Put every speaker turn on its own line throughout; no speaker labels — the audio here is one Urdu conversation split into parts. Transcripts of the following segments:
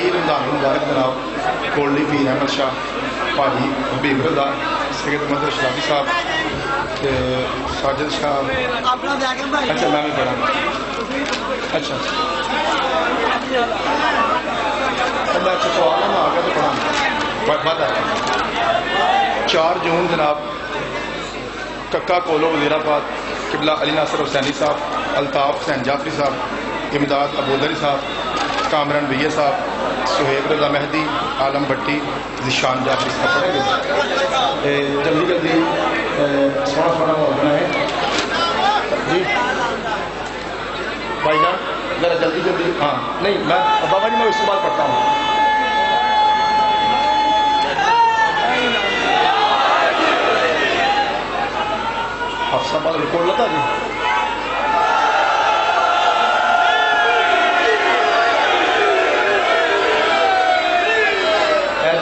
انتہائی رمضان مبارک جناب کولڈی پیر احمد شاہ بھاجی حبیب رضا سید محمد اشرافی صاحب ساجد شاہ اچھا میں بھی پڑھا اچھا میں اچھا تو آ گیا تو پڑھا بات آ 4 جون جناب ککا کولو وزیر آباد قبلہ علی ناصر حسینی صاحب الطاف حسین جعفری صاحب امداد ابودری صاحب کامران بھیا صاحب سہیب رضا مہدی عالم بھٹی ذیشان جعفری صاحب پڑھیں گے جلدی جلدی سونا سونا وہ بنائیں جی بھائی جان ذرا جلدی جلدی ہاں نہیں میں بابا جی میں اس کے بعد پڑھتا ہوں حفصہ بعد ریکارڈ لتا جی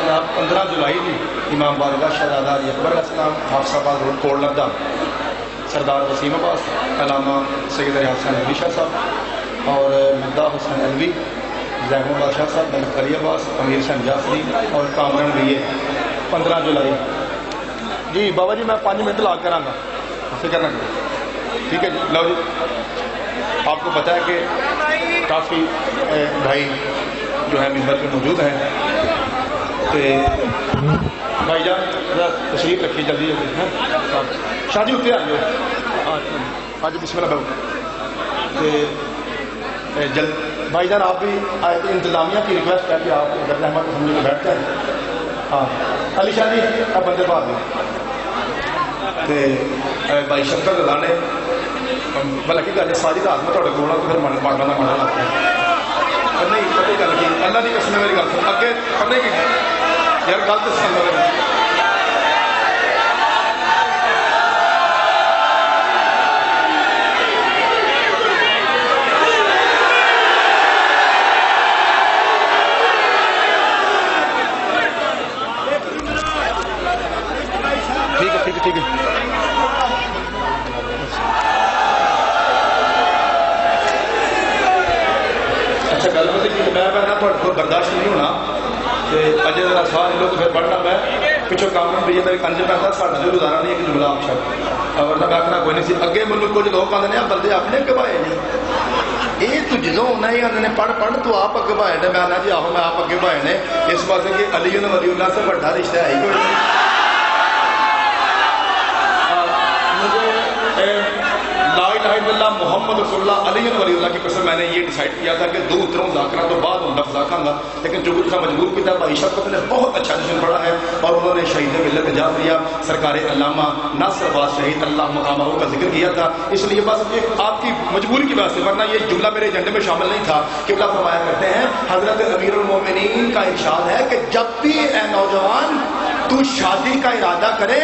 جناب 15 جولائی جی امام بارگاہ شہزادہ علی اکبر علیہ السلام حفصہ آباد روڈ کوڑ لبدا سردار وسیم عباس علامہ سید ریاض حسین علی شاہ صاحب اور مدعا حسین علوی زیغم بادشاہ صاحب محمد علی عباس امیر حسین جعفری اور کامران بھیا 15 جولائی جی بابا جی میں 5 منٹ لا کر آؤں گا فکر نہ کریں ٹھیک ہے جی لو جی آپ کو پتہ ہے کہ کافی بھائی جو ہے ممبر پہ موجود ہیں تو بھائی جان ذرا تشریف رکھیے جلدی جلدی شادی اتنے آ جاؤ آج بسم اللہ بابو جلد بھائی جان آپ بھی انتظامیہ کی ریکویسٹ ہے کہ آپ ڈاکٹر احمد کو سمجھ کے بیٹھ جائیں ہاں علی شاہ جی آپ بندے بات دیں بھائی شنکر رضا نے بلکہ گل ساری رات میں تھوڑے کو پھر مانگا کا مانا لگتا ہے نہیں پتہ گل کی اللہ کی قسم میری گل سن اگے پتہ کی یار گل تو سن ٹھیک ہے اچھا گل میں برداشت نہیں ہونا اجے ذرا سارے لوگ پھر پڑھنا میں پچھو کام بھی میرے کنج پہنتا ساڈا جو گزارا نہیں کہ جملہ آپ ورنہ میں آخنا کوئی نہیں سی اگے ملک کچھ لوگ آتے ہیں بندے اپنے گوائے نے یہ تو جدوں ہونا ہی آتے ہیں پڑھ تو آپ اگے بھائے نے میں آنا جی آہو میں آپ اگے بھائے نے اس واسطے کہ علی ولی اللہ سے بڑا رشتہ ہے ہی کوئی نہیں لا الہ الا اللہ محمد رسول اللہ علی ولی اللہ کی قسم میں نے یہ ڈیسائیڈ کیا تھا کہ 2 اتروں ذاکرہ تو بعد ہوں لفظ آکھاں گا لیکن جو کچھ مجبور کیا تھا بھائی شفقت نے بہت اچھا جشن پڑھا ہے اور انہوں نے شہید ملت جعفریہ سرکار علامہ ناصر عباس شہید اللہ مقامہ کا ذکر کیا تھا اس لیے بس آپ کی مجبوری کی وجہ سے ورنہ یہ جملہ میرے ایجنڈے میں شامل نہیں تھا قبلہ فرمایا کرتے ہیں حضرت امیر المومنین کا ارشاد ہے کہ جب بھی اے نوجوان تو شادی کا ارادہ کرے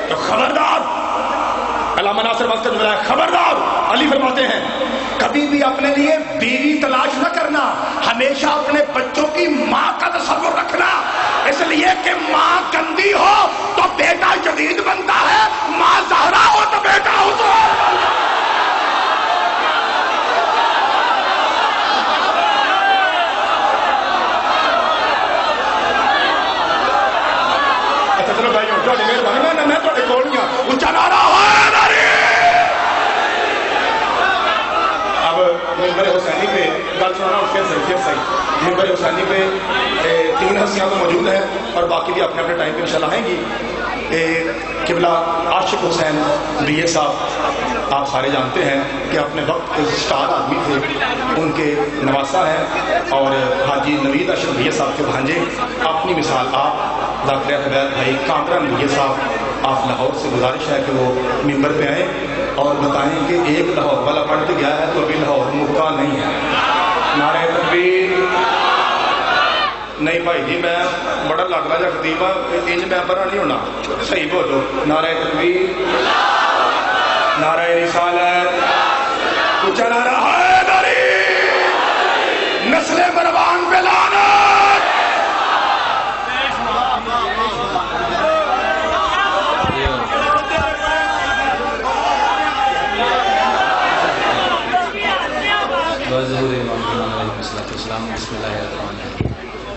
تو خبردار علامہ ناصر عباس کا جملہ ہے خبردار علی فرماتے ہیں کبھی بھی اپنے لیے بیوی تلاش نہ کرنا ہمیشہ اپنے بچوں کی ماں کا تصور رکھنا اس لیے کہ ماں گندی ہو تو بیٹا جدید بنتا ہے ماں زہرا ہو تو بیٹا حسین اچھا چلو بھائی مہربانی میں تھوڑے کول نہیں ہوں اونچا نعرہ ہے ممبر حسینی پہ گل سنانا اس کے صحیح ممبر حسینی پہ 3 ہستیاں تو موجود ہیں اور باقی بھی اپنے اپنے ٹائم پہ انشاءاللہ آئیں گی قبلہ عاشق حسین بھیا صاحب آپ سارے جانتے ہیں کہ اپنے وقت اسٹار آدمی تھے ان کے نواسا ہیں اور حاجی نوید اشرف بھیا صاحب کے بھانجے اپنی مثال آپ ذاکر حبیب بھائی کامران بھیا صاحب آپ لاہور سے گزارش ہے کہ وہ ممبر پہ آئیں اور بتائیں کہ ایک لاہور والا پڑھ کے گیا ہے تو ابھی لاہور مکہ نہیں ہے نعرہ تکبیر نہیں بھائی جی میں بڑا لاڈلا جا خطیب ہوں انج میں بڑا نہیں ہونا صحیح بولو نعرہ تکبیر نعرہ رسالت اونچا نعرہ حیدری نسل مروان پہ لعنت
ظہور امام بسم اللہ الرحمن الرحیم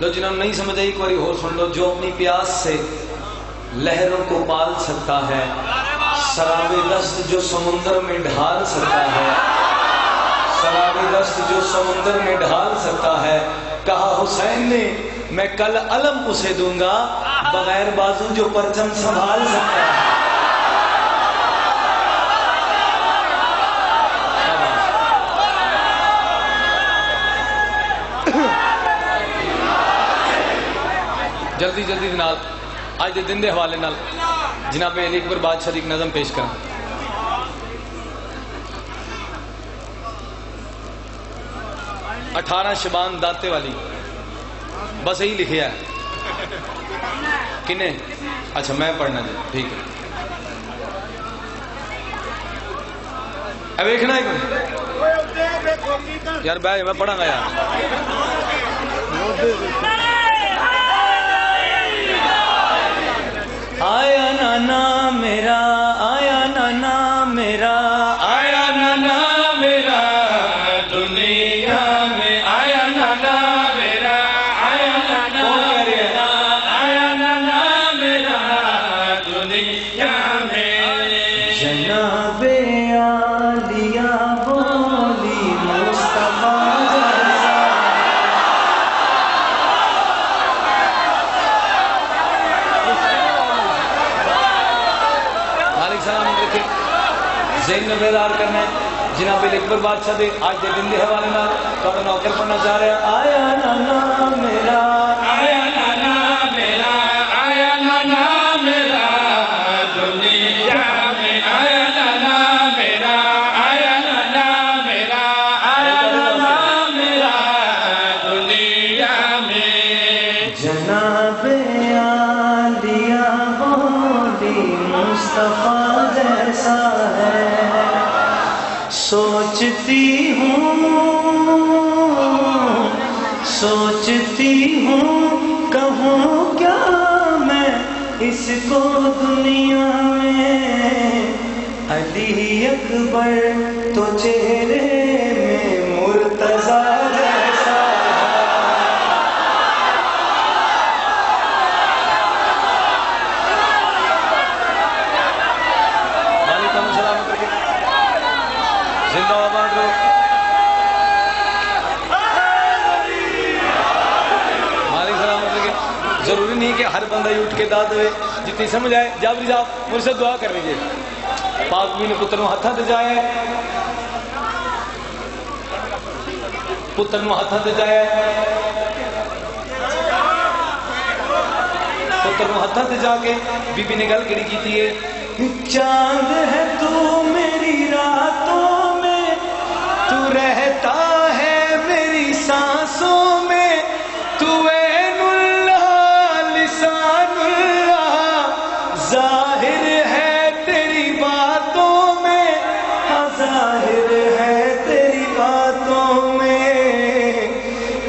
لو جنہوں نے نہیں سمجھا ایک باری اور سن لو. جو اپنی پیاس سے لہروں کو پال سکتا ہے، سراب دست جو سمندر میں ڈھال سکتا ہے، سراب دست جو سمندر میں ڈھال سکتا ہے. کہا حسین نے میں کل علم اسے دوں گا، بغیر بازو جو پرچم سنبھال سکتا ہے. جلدی جلدی نال آج دے دن دے حوالے نال جناب علی اکبر بادشاہ دی ایک نظم پیش کریں. 18 شبان داتے والی، بس یہی لکھیا ہے. کنے؟ اچھا میں پڑھنا جی، ٹھیک ہے. اب دیکھنا ایک منٹ یار بھائی، میں پڑھا گا یار. آیا نانا میرا، آیا نانا میرا، آیا نانا میرا دنیا میں، آیا نانا میرا، آیا نانا میرا، آیا نانا میرا دنیا میں. جناب عالیہ بولی مصطفیٰ ذہن میں بیدار کرنا ہے. جناب اکبر بادشاہ دے آج دے دن دے حوالے نال تو نوکر پڑھنا چاہ رہے ہیں. آیا نانا میرا، آیا نانا میرا، آیا نانا میرا دنیا میں، آیا نانا میرا، آیا نانا میرا، آیا نانا میرا دنیا میں. جناب عالیہ بولی مصطفیٰ جیسا ہے، سوچتی ہوں کہوں کیا میں اس کو دنیا میں. علی اکبر تو چہرے میں مرتضیٰ جیسا زندہ آباد رہو. مالک سلامت رکھے. ضروری نہیں کہ ہر بندہ ہی اٹھ کے داد دے، جتنی سمجھ آئے. جابری صاحب مجھ سے دعا کر لیجیے. پاک بھی نے پتر نو ہاتھاں تے جایا، پتر نو ہاتھاں تے جایا، پتر نو ہاتھاں تے جا کے بی بی نے گل کیڑی کیتی ہے. چاند ہے تو میری راتوں میں، تو رہتا ہے میری سانسوں میں، تو عین اللہ لسان اللہ، ظاہر ہے تیری باتوں میں، ظاہر ہے تیری باتوں میں.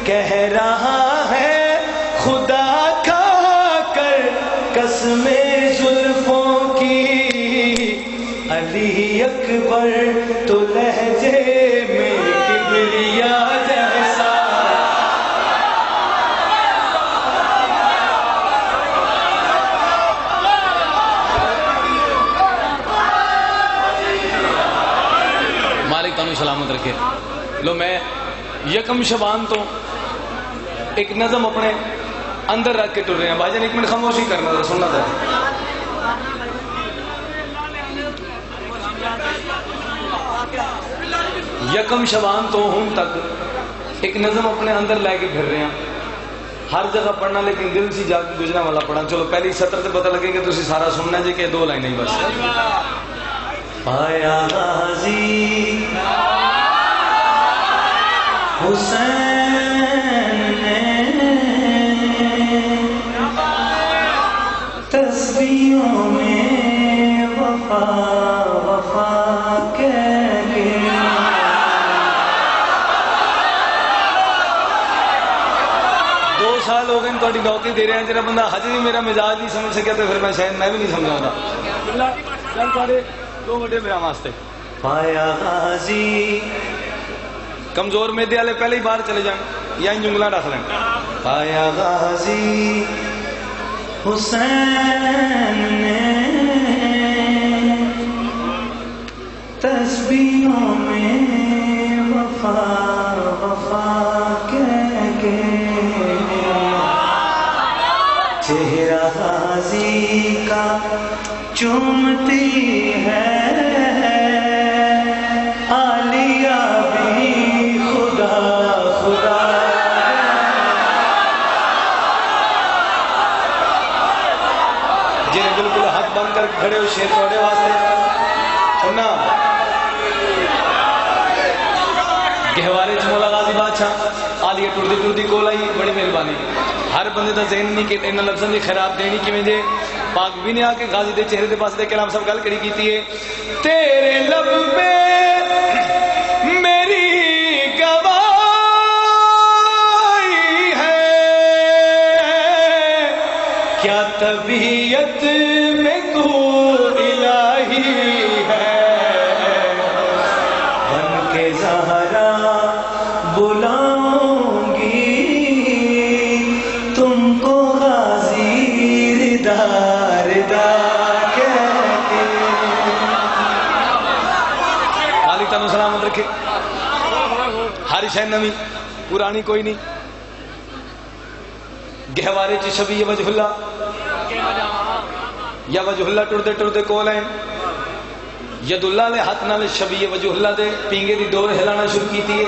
کہہ رہا ہے خدا کھا کر قسمیں زلفوں کی، علی اکبر تو لہجے میں کبریا جیسا. مالک تانوں سلامت رکھے. لو میں یکم شبان تو ایک نظم اپنے اندر رکھ کے ٹر رہے ہیں. بھائی جان ایک منٹ خاموشی کرنا تھا، سننا تھا. یکم شبان تو ہوں تک ایک نظم اپنے اندر لے کے پھر رہے ہیں. ہر جگہ پڑھنا لیکن دل سی جا کے گزرنے والا پڑھنا. چلو پہلی سطر سے پتہ لگے کہ تسی سارا سننا جی کہ 2 لائنیں بس. پایا غازی حسین نے تسبیحوں میں وفا وفا کہہ کے. 2 سال ہو گئے تھوڑی نوکری دے رہے ہیں. جرا بندہ حج بھی میرا مزاج نہیں سمجھ سکیا تو پھر میں شاید میں بھی نہیں سمجھاؤں گا. چل تھوڑے 2 گھنٹے میرا واسطے. پایا غازی کمزور میدے والے پہلے ہی باہر چلے جائیں یا ان جنگلہ ڈاک لیں.
آیا غازی حسین نے تسبیحوں میں وفا وفا کہہ کے چہرہ غازی کا چومتی ہے عالیہ بھی خدا خدا.
جنہیں بالکل ہاتھ بند کر کھڑے ہو شیر توڑے واسطے سننا گہوارے چ مولا غازی بادشاہ آلیہ ٹردی ٹردی کول آئی. بڑی مہربانی ہر بندے دا ذہن نہیں کہ انہاں لفظاں دی خراب دینی کیویں جے. پاک بھی نے آ کے غازی دے چہرے دے پاس دے کلام سب گل کری کیتی ہے. تیرے لب پہ میری گواہی ہے کیا طبیعت میں تو الہی ہے
بن کے زہرا بلاؤں گی تم کو غازی ردا ردا کہہ کے.
خالی تنو سلامت رکھے. ہر شے نویں پرانی کوئی نہیں. گہوارے چ شبیہ وجہ اللہ یا وجہ اللہ ٹردے ٹردے کول ہیں ید اللہ نے ہاتھ نال شبیہ وجہ اللہ دے پینگے دی ڈور ہلانا شروع کیتی ہے.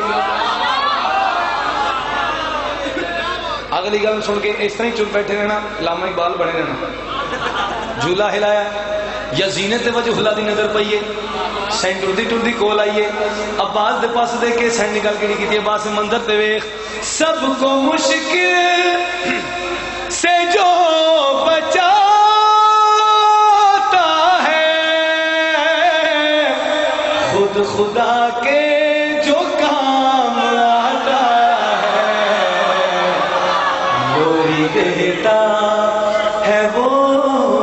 اگلی گل سن کے اس طرح چپ بیٹھے رہنا علامہ اقبال بنے رہنا. جھولا ہلایا یا زینت وجہ اللہ دی نظر پئی ہے سینٹ ٹردی ٹردی کول آئیے. عباس دے پاس دے کے سینٹ نکال کے نہیں کیتی. عباس منظر تے ویکھ سب کو مشکل سے جو بچاتا ہے
خود خدا کے جو کام آتا ہے وہی دیتا ہے وہ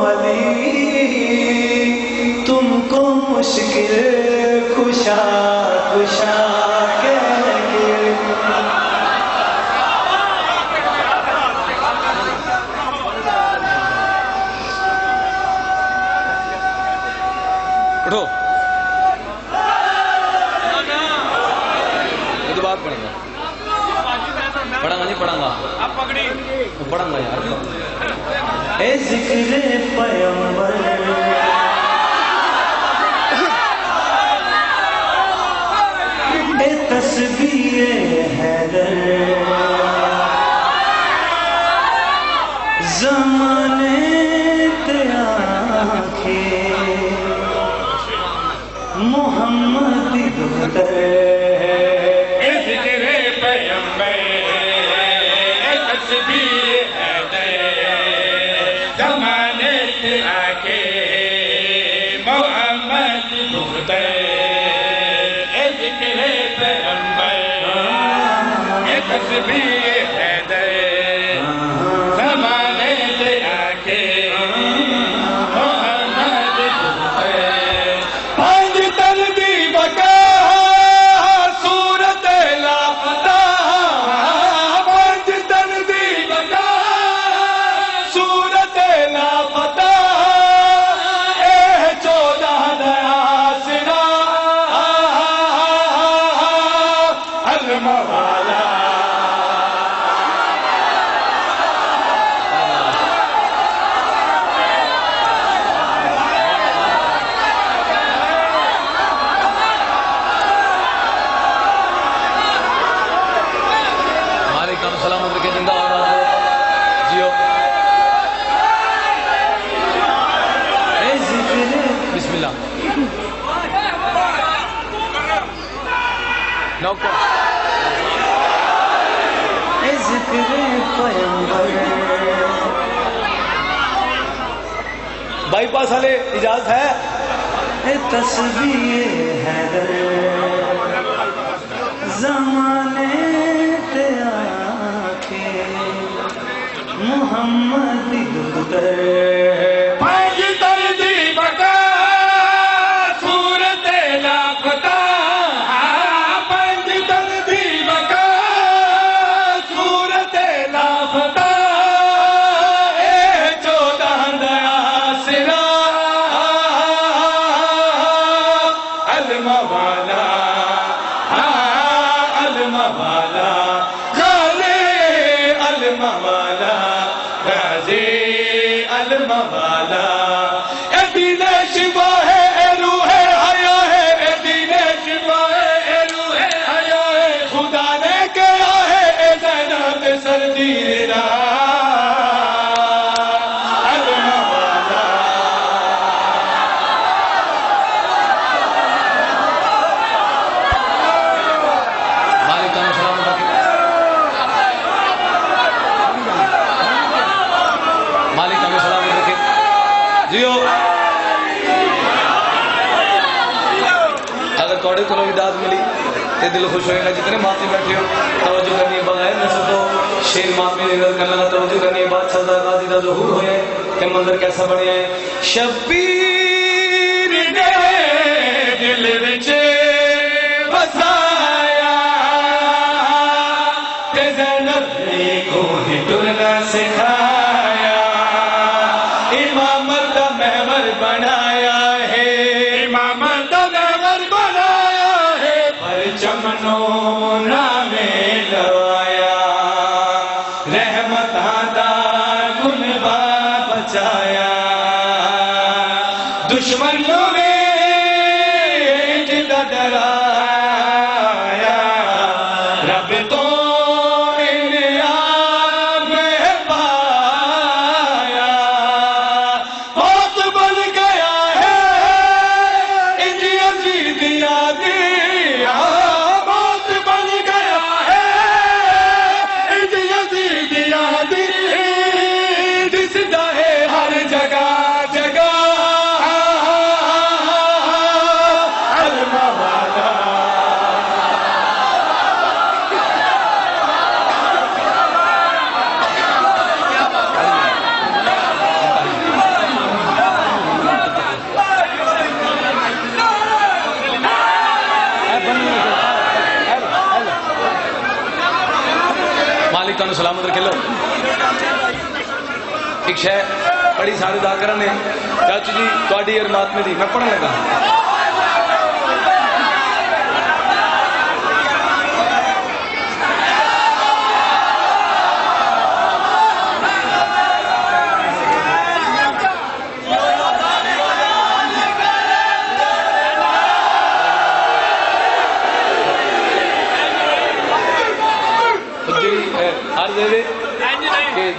علی تم کو مشکل کشا کشا کہہ کے.
اٹھو یہ تو بات پڑھیں گا پڑھا گا نہیں پڑھا گا پڑھا گا یار.
اے ذکر پیغمبر اے تسبیح حیدر زمانے تے آنکھیں محمد دی دختر
اے ذکر پیغمبر اے تسبیح حیدر زمانے سے آکے محمد دختر. اے ذکر پیغمبر اے تسبیح حیدر زمانے سے آکے محمد دختر.
پانچ ترتیب کا صورت لاپتہ پانچ ترتیب کا صورت لاپتہ اے 14 نیا سنا الموالا. سلامت رکھے زندہ اور جیو.
اے ذکر
بسم اللہ نوکو
اے ذکر پیغمبر
بائی پاس والے اجازت ہے.
اے تسبیح حیدر زمانے تے آنکھیں محمد دی دختر.
پانچ ترتیب کا صورت لاپتہ پانچ ترتیب الموالا اے دین شفا ہے اے روح حیا ہے اے دین شفا ہے اے روح حیا ہے خدا نے کہا ہے اے زینب سردیرا
تھوڑے کو امداد ملی تے دل خوش ہوئے گا جتنے ماتی بیٹھے ہو توجہ کرنی بغیر نسل تو شیر مامی نے نظر کرنا توجہ کرنی بادشاہ دا غازی دا ظہور ہوئے کہ منظر کیسا بنے ہیں شبیر نے دل وچ بسایا تے زینب کو ہی ٹرنا سکھایا امامت دا محور بنایا ہے امامت دا چمنوں نامے لوایا رحمتاں دا گلبا بچایا دشمنوں نے جدا ڈرایا رب تو انعام پایا موت بن گیا ہے انج یزید یادی سلامت رکھے لو ایک شے بڑی ساری دا کرنے چاچو جی تواڈی ارمات میں دی میں پڑھنے لگا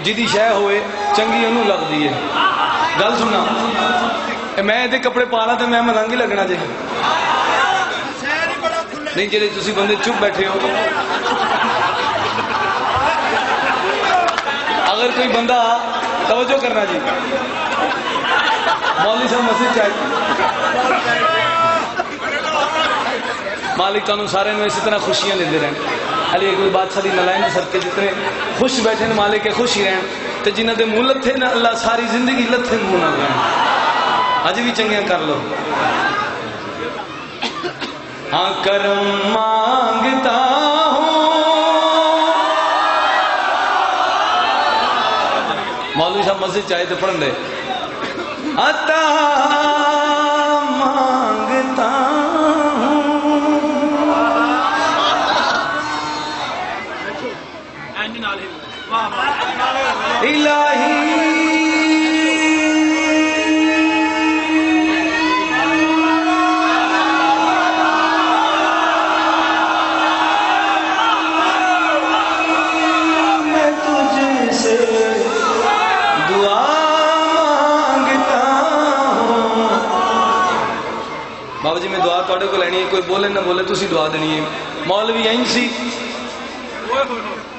جدی شے ہوئے چنگی انہوں لگ دی ہے گل سننا میں یہ کپڑے پالا تو میں ملنگ ہی لگنا جی نہیں جی تھی بندے چپ بیٹھے ہو اگر کوئی بندہ توجہ کرنا جی مولوی صاحب مسجد چاہیے مالک تمہیں سارے اسی طرح خوشیاں لیندے رہن علی کوئی بادشاہ دی نلائن سب کے جتنے خوش بیٹھے ہیں مالک کے خوش ہی رہن تو جنہ دے منہ لتھے نا اللہ ساری زندگی لتھے منہ نہ گئے اج بھی چنگیاں کر لو ہاں کرم مانگتا ہوں مولوی صاحب مسجد چاہے تو پڑھن دے عطا مانگتا الہی میں تجھ سے دعا مانگتا ہوں بابا جی میں دعا تھوڑے کو لینی ہے کوئی بولے نہ بولے تسی دعا دینی ہے مولوی این سی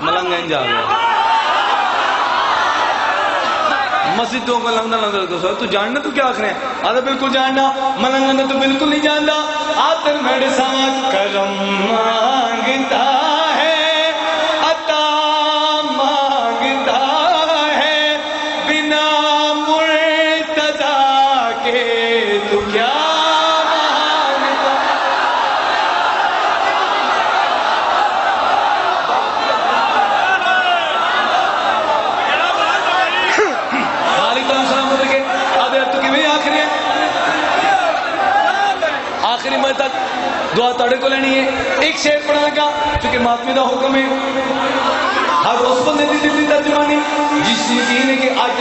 ملنگ این جا گیا مسجدوں کا لنگنا لنگر تو سو تو جاننا تو کیا آخر ہے آدھا بالکل جاننا ملنگنا تو بالکل نہیں جاننا آتر میرے ساتھ کرم مانگتا ہے عطا مانگتا ہے بنا مرتضی کے تو کیا مانگتا آخری میں تک دعا تڑے کو لینی ہے ایک شعر پڑھا لگا چونکہ ماتمی دا حکم ہے ہر اس بندے دی دل دی ترجمانی جس نے کہ آج